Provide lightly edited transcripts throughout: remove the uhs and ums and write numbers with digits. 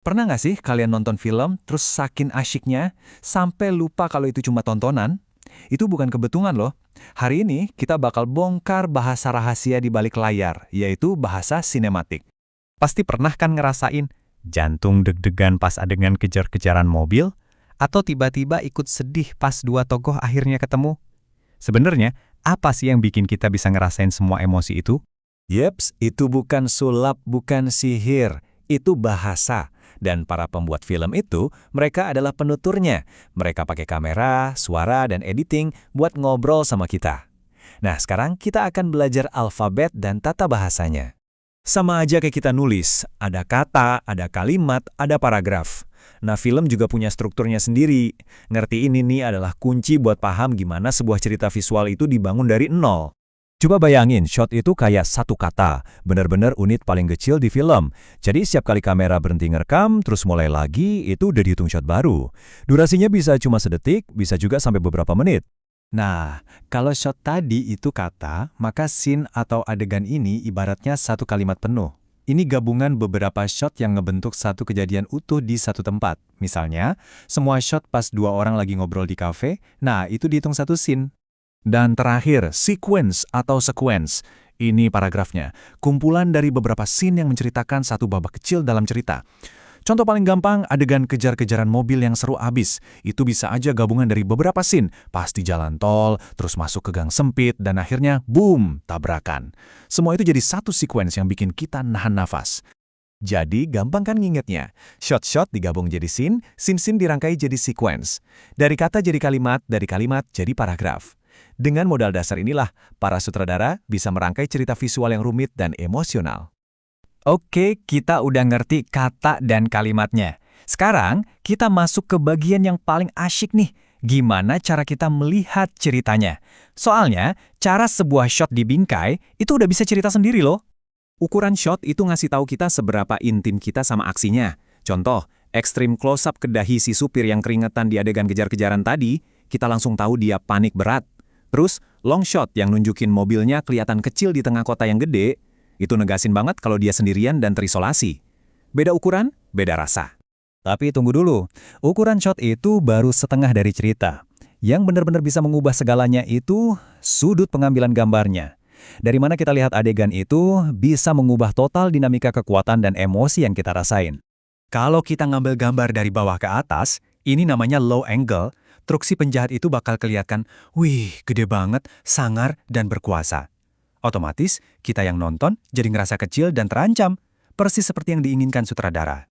Pernah nggak sih kalian nonton film, terus saking asyiknya, sampai lupa kalau itu cuma tontonan? Itu bukan kebetulan loh. Hari ini kita bakal bongkar bahasa rahasia di balik layar, yaitu bahasa sinematik. Pasti pernah kan ngerasain jantung deg-degan pas adegan kejar-kejaran mobil? Atau tiba-tiba ikut sedih pas dua tokoh akhirnya ketemu? Sebenarnya, apa sih yang bikin kita bisa ngerasain semua emosi itu? Yeps, itu bukan sulap, bukan sihir. Itu bahasa. Dan para pembuat film itu, mereka adalah penuturnya. Mereka pakai kamera, suara, dan editing buat ngobrol sama kita. Nah, sekarang kita akan belajar alfabet dan tata bahasanya. Sama aja kayak kita nulis, ada kata, ada kalimat, ada paragraf. Nah, film juga punya strukturnya sendiri. Ngerti ini nih adalah kunci buat paham gimana sebuah cerita visual itu dibangun dari nol. Coba bayangin, shot itu kayak satu kata, benar-benar unit paling kecil di film. Jadi setiap kali kamera berhenti ngerekam, terus mulai lagi, itu udah dihitung shot baru. Durasinya bisa cuma sedetik, bisa juga sampai beberapa menit. Nah, kalau shot tadi itu kata, maka scene atau adegan ini ibaratnya satu kalimat penuh. Ini gabungan beberapa shot yang ngebentuk satu kejadian utuh di satu tempat. Misalnya, semua shot pas dua orang lagi ngobrol di kafe, nah itu dihitung satu scene. Dan terakhir, sequence atau sequence. Ini paragrafnya, kumpulan dari beberapa scene yang menceritakan satu babak kecil dalam cerita. Contoh paling gampang, adegan kejar-kejaran mobil yang seru abis. Itu bisa aja gabungan dari beberapa scene, pasti jalan tol, terus masuk ke gang sempit, dan akhirnya, boom, tabrakan. Semua itu jadi satu sequence yang bikin kita nahan nafas. Jadi, gampang kan ngingetnya? Shot-shot digabung jadi scene, scene-scene dirangkai jadi sequence. Dari kata jadi kalimat, dari kalimat jadi paragraf. Dengan modal dasar inilah, para sutradara bisa merangkai cerita visual yang rumit dan emosional. Oke, kita udah ngerti kata dan kalimatnya. Sekarang, kita masuk ke bagian yang paling asyik nih. Gimana cara kita melihat ceritanya? Soalnya, cara sebuah shot dibingkai, itu udah bisa cerita sendiri loh. Ukuran shot itu ngasih tahu kita seberapa intim kita sama aksinya. Contoh, ekstrim close-up ke dahi si supir yang keringetan di adegan kejar-kejaran tadi, kita langsung tahu dia panik berat. Terus, long shot yang nunjukin mobilnya kelihatan kecil di tengah kota yang gede, itu negasin banget kalau dia sendirian dan terisolasi. Beda ukuran, beda rasa. Tapi tunggu dulu, ukuran shot itu baru setengah dari cerita. Yang benar-benar bisa mengubah segalanya itu sudut pengambilan gambarnya. Dari mana kita lihat adegan itu bisa mengubah total dinamika kekuatan dan emosi yang kita rasain. Kalau kita ngambil gambar dari bawah ke atas, ini namanya low angle. Truk si penjahat itu bakal kelihatan, wih, gede banget, sangar, dan berkuasa. Otomatis, kita yang nonton jadi ngerasa kecil dan terancam, persis seperti yang diinginkan sutradara.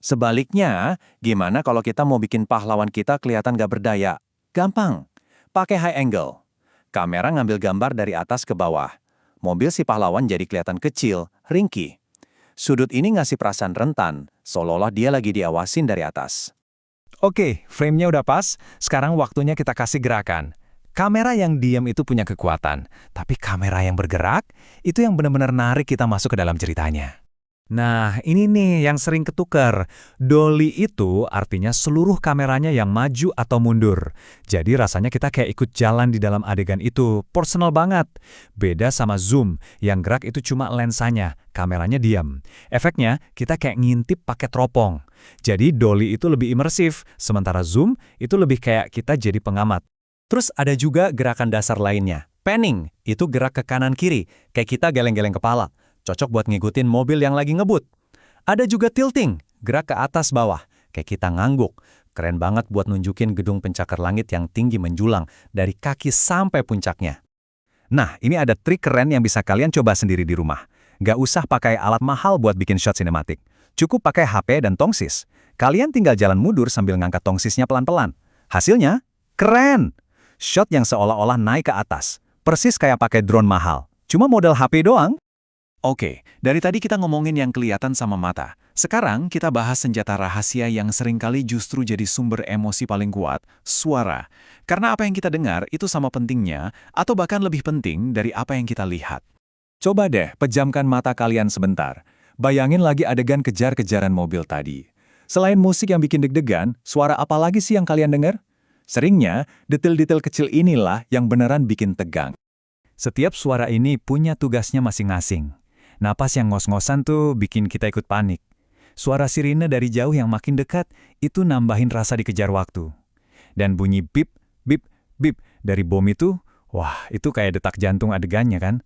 Sebaliknya, gimana kalau kita mau bikin pahlawan kita kelihatan gak berdaya? Gampang, pakai high angle. Kamera ngambil gambar dari atas ke bawah. Mobil si pahlawan jadi kelihatan kecil, ringkih. Sudut ini ngasih perasaan rentan, seolah-olah dia lagi diawasin dari atas. Oke, frame-nya udah pas, sekarang waktunya kita kasih gerakan. Kamera yang diam itu punya kekuatan, tapi kamera yang bergerak, itu yang benar-benar narik kita masuk ke dalam ceritanya. Nah, ini nih yang sering ketukar. Dolly itu artinya seluruh kameranya yang maju atau mundur. Jadi rasanya kita kayak ikut jalan di dalam adegan itu, personal banget. Beda sama zoom, yang gerak itu cuma lensanya, kameranya diam. Efeknya, kita kayak ngintip pakai teropong. Jadi Dolly itu lebih imersif, sementara zoom itu lebih kayak kita jadi pengamat. Terus ada juga gerakan dasar lainnya. Panning, itu gerak ke kanan-kiri, kayak kita geleng-geleng kepala. Cocok buat ngikutin mobil yang lagi ngebut. Ada juga tilting, gerak ke atas bawah, kayak kita ngangguk. Keren banget buat nunjukin gedung pencakar langit yang tinggi menjulang dari kaki sampai puncaknya. Nah, ini ada trik keren yang bisa kalian coba sendiri di rumah. Gak usah pakai alat mahal buat bikin shot sinematik. Cukup pakai HP dan tongsis. Kalian tinggal jalan mundur sambil ngangkat tongsisnya pelan-pelan. Hasilnya, keren! Shot yang seolah-olah naik ke atas. Persis kayak pakai drone mahal. Cuma model HP doang. Oke, dari tadi kita ngomongin yang kelihatan sama mata. Sekarang kita bahas senjata rahasia yang seringkali justru jadi sumber emosi paling kuat, suara. Karena apa yang kita dengar itu sama pentingnya, atau bahkan lebih penting dari apa yang kita lihat. Coba deh, pejamkan mata kalian sebentar. Bayangin lagi adegan kejar-kejaran mobil tadi. Selain musik yang bikin deg-degan, suara apa lagi sih yang kalian dengar? Seringnya, detail-detail kecil inilah yang beneran bikin tegang. Setiap suara ini punya tugasnya masing-masing. Napas yang ngos-ngosan tuh bikin kita ikut panik. Suara sirine dari jauh yang makin dekat, itu nambahin rasa dikejar waktu. Dan bunyi bip, bip, bip dari bom itu, wah itu kayak detak jantung adegannya kan?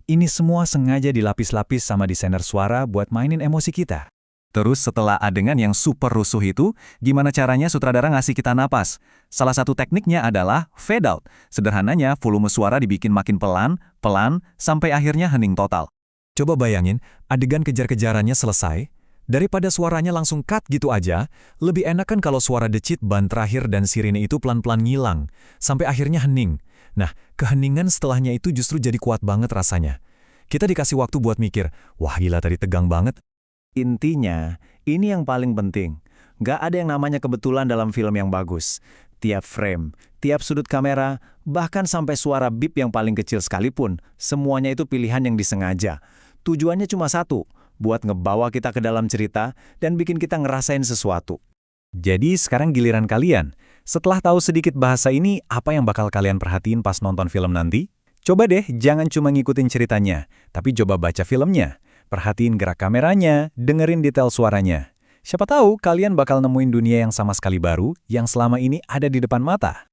Ini semua sengaja dilapis-lapis sama desainer suara buat mainin emosi kita. Terus setelah adegan yang super rusuh itu, gimana caranya sutradara ngasih kita napas? Salah satu tekniknya adalah fade out. Sederhananya, volume suara dibikin makin pelan, sampai akhirnya hening total. Coba bayangin, adegan kejar-kejarannya selesai, daripada suaranya langsung cut gitu aja, lebih enak kan kalau suara decit ban terakhir dan sirine itu pelan-pelan ngilang, sampai akhirnya hening. Nah, keheningan setelahnya itu justru jadi kuat banget rasanya. Kita dikasih waktu buat mikir, wah gila tadi tegang banget. Intinya, ini yang paling penting. Nggak ada yang namanya kebetulan dalam film yang bagus. Tiap frame, tiap sudut kamera, bahkan sampai suara bip yang paling kecil sekalipun, semuanya itu pilihan yang disengaja. Tujuannya cuma satu, buat ngebawa kita ke dalam cerita dan bikin kita ngerasain sesuatu. Jadi sekarang giliran kalian. Setelah tahu sedikit bahasa ini, apa yang bakal kalian perhatiin pas nonton film nanti? Coba deh, jangan cuma ngikutin ceritanya, tapi coba baca filmnya. Perhatiin gerak kameranya, dengerin detail suaranya. Siapa tahu kalian bakal nemuin dunia yang sama sekali baru, yang selama ini ada di depan mata.